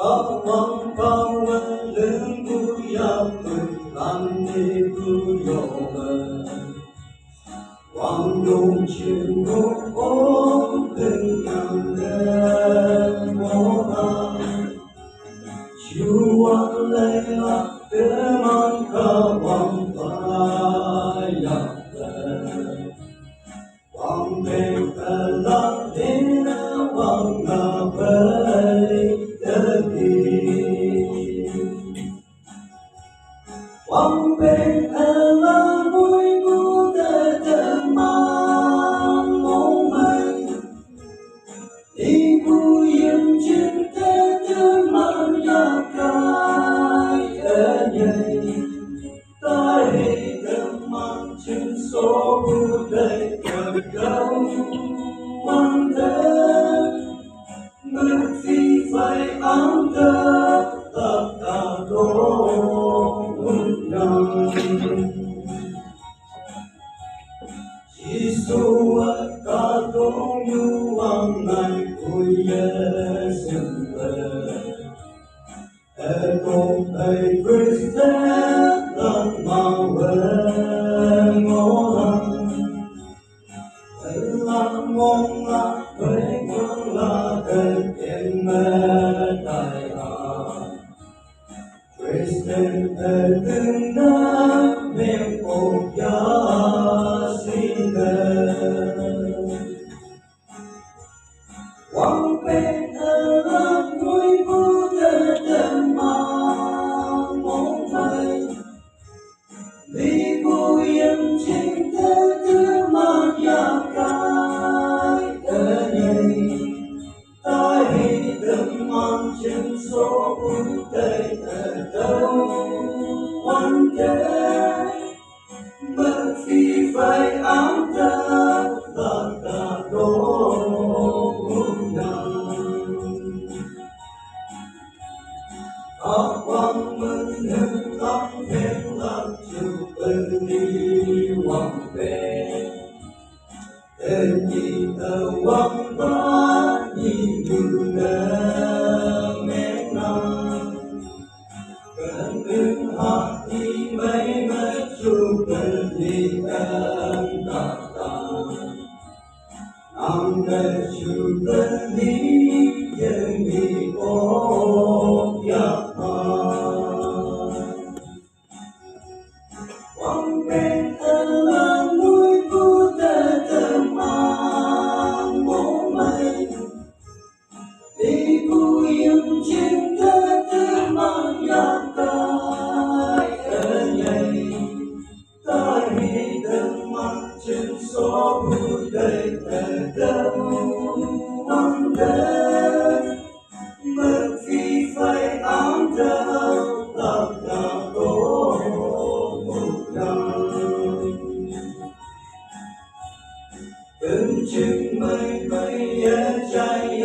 王高文人不要对蓝的不要问，王永庆我人样的我啊，就往来了的满可王白呀人，王北的拉林的王啊北。往北看了每步的忙梦美，一步眼睛的忙要开眼，大黑的忙前所不对的高望的，门飞飞昂的大多。chỉ số cả đông yêu ang ngày vui sinh về, eko ay Christe lang mawe ngolang, ay lang mong la quay quang la cái tiền mẹ đại à, Christe ay từng na miệng ôm ya. Quang bên ở núi vô tận mà mong mây, vì cô yên chính thế mà ya cái nhảy, ta hi đừng mang chân số vui tây đâu quan thế, bất phi phải ám ta là ta đôi. Quang minh hưng lắm thêm lắm chịu tình đi hoàng về, tên gì tờ quang bá nhìn như mẹ nàng, cần đứng hát đi mấy mấy chục tình đi em ta ta, nam để chịu tình đi dân đi có ya. Quang bên ở núi vô tận mang mong mây, đi cô yên trên thế mang ya cái nhảy, ta hi đừng mang trên số vui đầy đâu mang đến, mất khi phải ám đâu là cả cô. Từng chừng mây mây trái